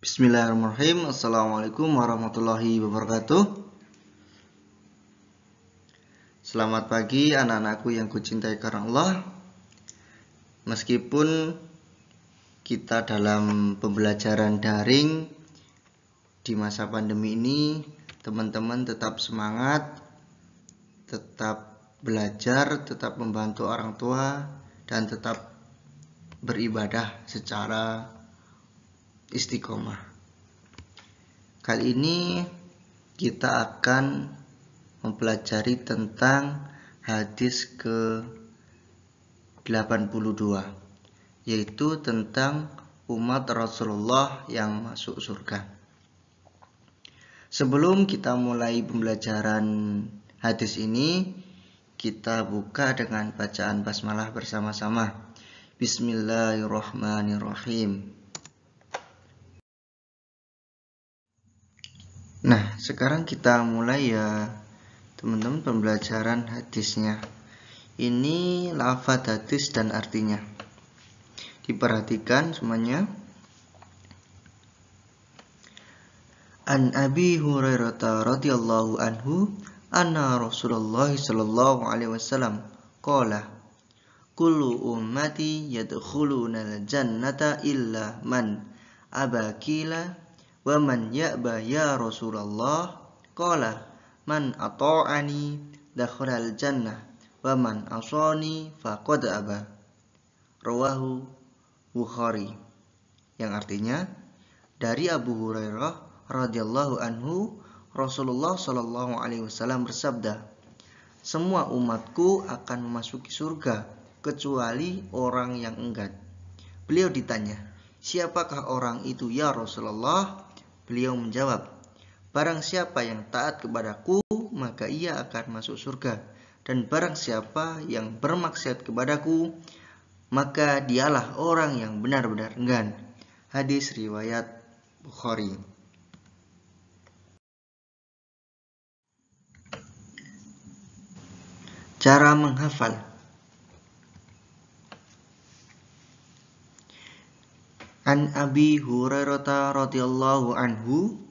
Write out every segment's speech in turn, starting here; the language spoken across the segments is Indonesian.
Bismillahirrahmanirrahim. Assalamualaikum warahmatullahi wabarakatuh. Selamat pagi anak-anakku yang kucintai karena Allah. Meskipun kita dalam pembelajaran daring di masa pandemi ini, teman-teman tetap semangat, tetap belajar, tetap membantu orang tua, dan tetap beribadah secara istiqomah. Kali ini kita akan mempelajari tentang hadis ke-82, yaitu tentang umat Rasulullah yang masuk surga. Sebelum kita mulai pembelajaran hadis ini, kita buka dengan bacaan basmalah bersama-sama. Bismillahirrahmanirrahim. Nah, sekarang kita mulai ya teman-teman pembelajaran hadisnya. Ini lafaz hadis dan artinya. Diperhatikan semuanya. An Abi Hurairah radhiyallahu anhu anna Rasulullah sallallahu alaihi wasallam qala kullu ummati yadkhuluna al-jannata illa man abakila wa man ya'ba ya Rasulullah qala man ata'ani dakhalal jannah wa man asani faqad aba. Rawahu Bukhari. Yang artinya, dari Abu Hurairah radhiyallahu anhu, Rasulullah sallallahu alaihi wasallam bersabda, semua umatku akan memasuki surga kecuali orang yang enggan. Beliau ditanya, siapakah orang itu ya Rasulullah? Beliau menjawab, barang siapa yang taat kepadaku, maka ia akan masuk surga. Dan barang siapa yang bermaksiat kepadaku, maka dialah orang yang benar-benar enggan. Hadis riwayat Bukhari. Cara menghafal. An Abi Hurairah radhiyallahu anhu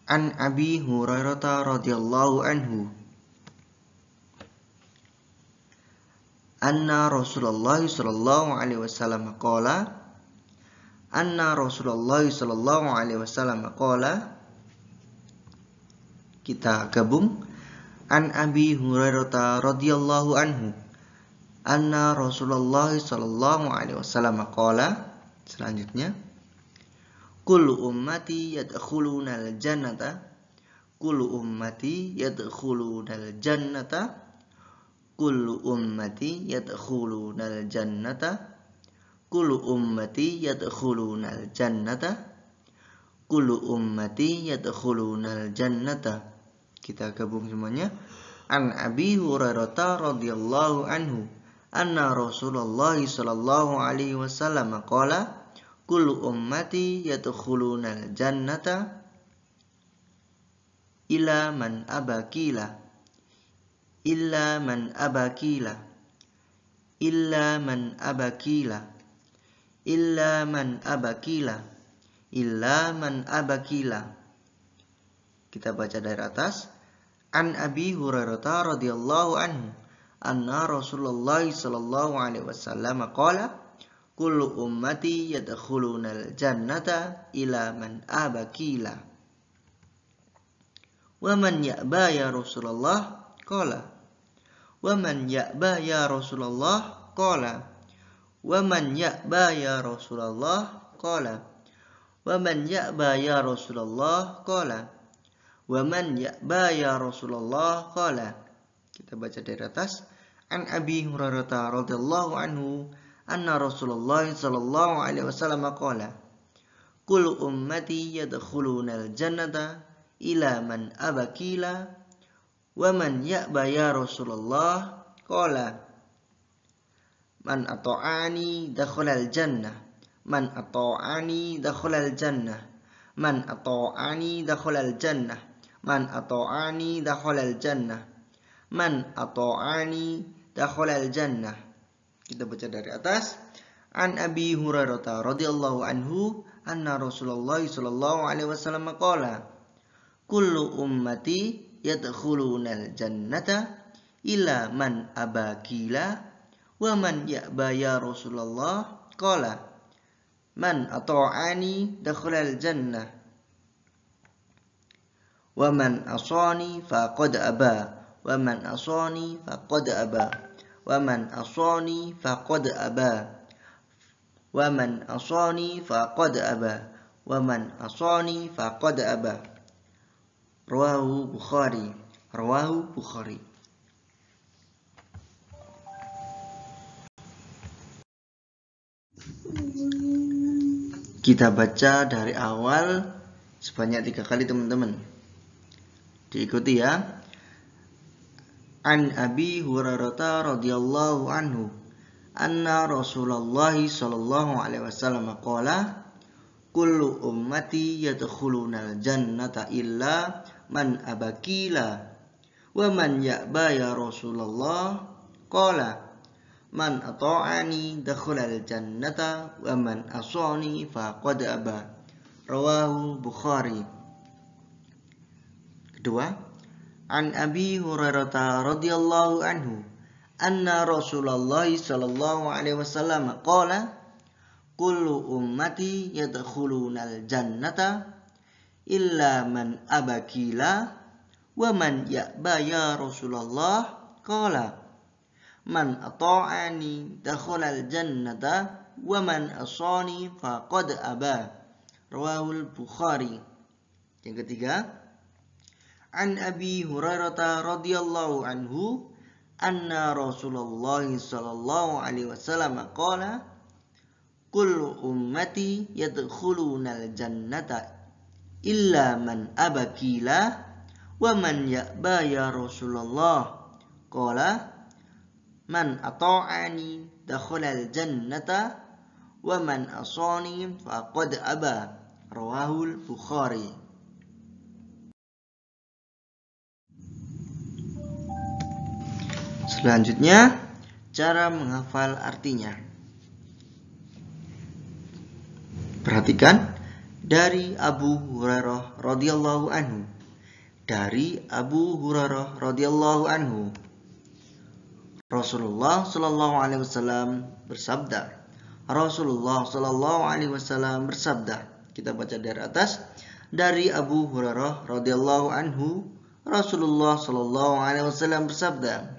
An Abi Hurairah radhiyallahu anhu anna Rasulullah sallallahu alaihi wasallam qala kita gabung. An Abi Hurairah radhiyallahu anhu anna Rasulullah sallallahu alaihi wasallam qala. Selanjutnya, kullu ummati yadkhulunal jannata kullu ummati yadkhulunal jannata kullu ummati yadkhulunal jannata kullu ummati yadkhulunal jannata kullu ummati yadkhulunal jannata. Kita gabung semuanya. An Abi Hurairah radhiyallahu anhu anna Rasulullah sallallahu alaihi wasallam qala kullu ummati yadkhulunal jannata illa man abakila illa man abakila illa man abakila illa man abakila illa man abakila. Kita baca dari atas. An Abi Hurairah radhiyallahu anhu anna Rasulullah sallallahu alaihi wasallam qala kullu ummati yadkhulunal jannata ila man abakila wa man ya'ba ya Rasulullah qala wa man ya'ba ya Rasulullah qala wa man ya'ba ya Rasulullah qala wa man ya'ba ya Rasulullah qala wa man ya'ba ya Rasulullah qala. Kita baca dari atas. An Abi Hurairah radhiyallahu anhu anna Rasulullah sallallahu alaihi wasallam qala kullu ummati yadkhulunal jannata ila man abakila wa man ya'ba ya Rasulullah qala man ata'ani dakhalal jannah man ata'ani dakhalal jannah man ata'ani dakhalal jannah man ata'ani dakhalal jannah man ata'ani dakhalal jannah. Kita baca dari atas. An Abi Hurairah radhiyallahu anhu anna Rasulullah sallallahu alaihi wasallam qala kullu ummati yadkhulunal jannata illa man abakila wa man ya'ba ya Rasulullah qala man ata'ani dakhalal jannah wa man asani faqad aba wa man asani faqad aba wa man asani faqad aba wa man asani faqad aba wa man asani faqad aba. Rawahu Bukhari. Kita baca dari awal sebanyak 3 kali teman-teman. Diikuti ya. An Abi Hurairah radhiyallahu anhu anna Rasulullah sallallahu alaihi wasallam qala kullu ummati yadkhulunal jannata illa man abakila wa man ya'ba ya Rasulullah qala man ata'ani dakhalal jannata wa man asani faqad aba. Rawahu Bukhari. Kedua, an Abi Hurairah radhiyallahu anhu anna Rasulullah sallallahu alaihi wasallam qala kullu ummati yadkhulunal jannata illa man abakila wa man ya'ba ya Rasulullah qala man ata'ani dakhalal jannata wa man asani faqad aba. Rawahul Bukhari. Yang ketiga, an Abi Hurairah radhiyallahu anhu anna Rasulullah sallallahu alaihi wasallam qala kullu ummati yadkhulunal jannata illa man abakila wa man ya'ba ya Rasulullah qala man ata'ani dakhalal jannata wa man asani faqad aba. Rawahul Bukhari. Selanjutnya, cara menghafal artinya. Perhatikan dari Abu Hurairah radhiyallahu anhu. Dari Abu Hurairah radhiyallahu anhu, Rasulullah sallallahu alaihi wasallam bersabda. Rasulullah sallallahu alaihi wasallam bersabda. Kita baca dari atas. Dari Abu Hurairah radhiyallahu anhu, Rasulullah sallallahu alaihi wasallam bersabda.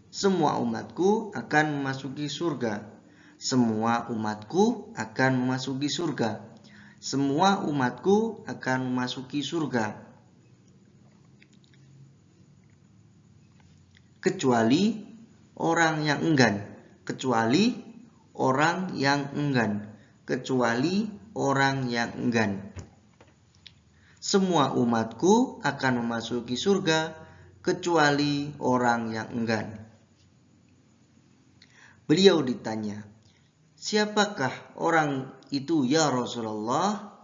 Semua umatku akan memasuki surga. Semua umatku akan memasuki surga. Semua umatku akan memasuki surga. Kecuali orang yang enggan. Kecuali orang yang enggan. Kecuali orang yang enggan. Semua umatku akan memasuki surga kecuali orang yang enggan. Beliau ditanya, siapakah orang itu ya Rasulullah?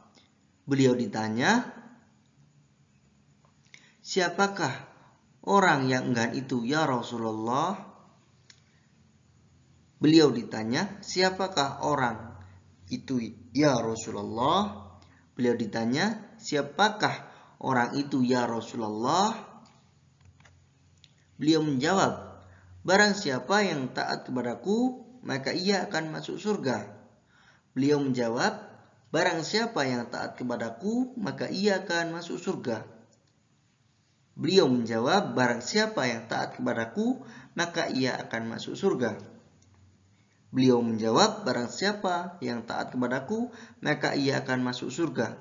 Beliau ditanya, siapakah orang yang enggan itu ya Rasulullah? Beliau ditanya, siapakah orang itu ya Rasulullah? Beliau ditanya, siapakah orang itu ya Rasulullah? Beliau menjawab, barang siapa yang taat kepadaku, maka ia akan masuk surga. Beliau menjawab, barang siapa yang taat kepadaku, maka ia akan masuk surga. Beliau menjawab, barang siapa yang taat kepadaku, maka ia akan masuk surga. Beliau menjawab, barang siapa yang taat kepadaku, maka ia akan masuk surga.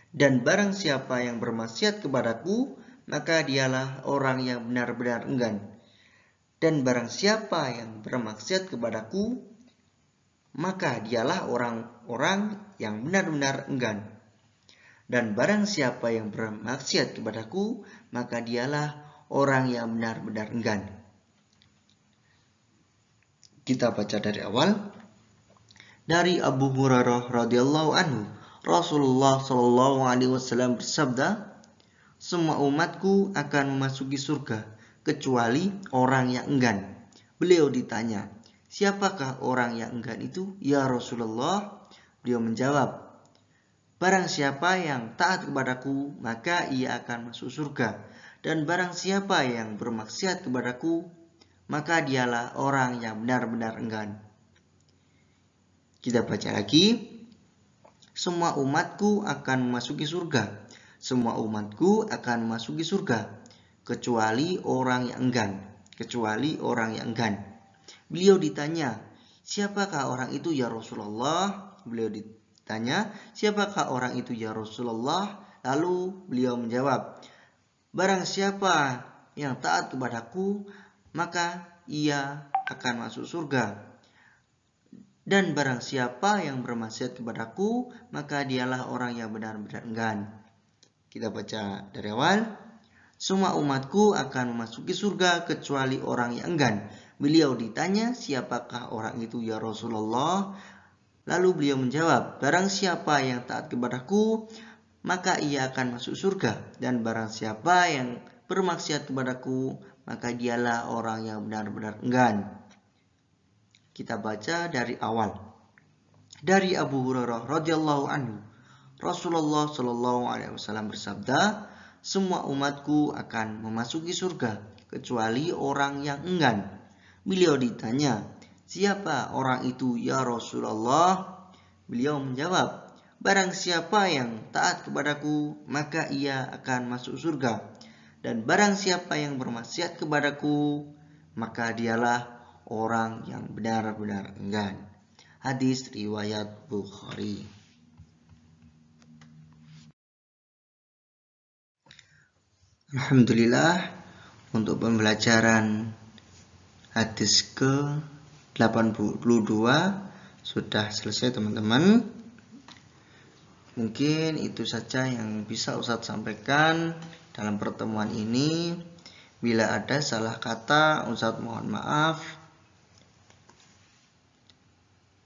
Dan barang siapa yang bermaksiat kepadaku, maka dialah orang yang benar-benar enggan. Dan barang siapa yang bermaksiat kepadaku, maka dialah orang-orang yang benar-benar enggan. Dan barang siapa yang bermaksiat kepadaku, maka dialah orang yang benar-benar enggan. Kita baca dari awal. Dari Abu Hurairah radhiyallahu anhu, Rasulullah sallallahu alaihi wasallam bersabda, semua umatku akan memasuki surga kecuali orang yang enggan. Beliau ditanya, "Siapakah orang yang enggan itu, ya Rasulullah?" Beliau menjawab, "Barang siapa yang taat kepadaku, maka ia akan masuk surga. Dan barang siapa yang bermaksiat kepadaku, maka dialah orang yang benar-benar enggan." Kita baca lagi. "Semua umatku akan memasuki surga. Semua umatku akan memasuki surga, kecuali orang yang enggan. Kecuali orang yang enggan." Beliau ditanya, "Siapakah orang itu, ya Rasulullah?" Beliau ditanya, "Siapakah orang itu, ya Rasulullah?" Lalu beliau menjawab, "Barang siapa yang taat kepadaku, maka ia akan masuk surga. Dan barang siapa yang bermaksiat kepadaku, maka dialah orang yang benar-benar enggan." Kita baca dari awal. "Semua umatku akan memasuki surga kecuali orang yang enggan." Beliau ditanya, "Siapakah orang itu, ya Rasulullah?" Lalu beliau menjawab, "Barang siapa yang taat kepadaku, maka ia akan masuk surga. Dan barang siapa yang bermaksiat kepadaku, maka dialah orang yang benar-benar enggan." Kita baca dari awal. Dari Abu Hurairah radhiyallahu anhu, Rasulullah shallallahu alaihi wasallam bersabda, "Semua umatku akan memasuki surga kecuali orang yang enggan." Beliau ditanya, "Siapa orang itu, ya Rasulullah?" Beliau menjawab, "Barang siapa yang taat kepadaku, maka ia akan masuk surga. Dan barang siapa yang bermaksiat kepadaku, maka dialah orang yang benar-benar enggan." Hadis riwayat Bukhari. Alhamdulillah, untuk pembelajaran hadis ke-82 sudah selesai teman-teman. Mungkin itu saja yang bisa Ustadz sampaikan dalam pertemuan ini. Bila ada salah kata, Ustadz mohon maaf.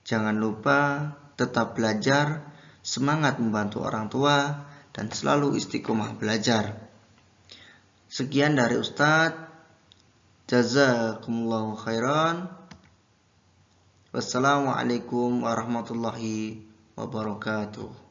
Jangan lupa tetap belajar, semangat membantu orang tua, dan selalu istiqomah belajar. Sekian dari Ustadz. Jazakumullahu khairan. Wassalamualaikum warahmatullahi wabarakatuh.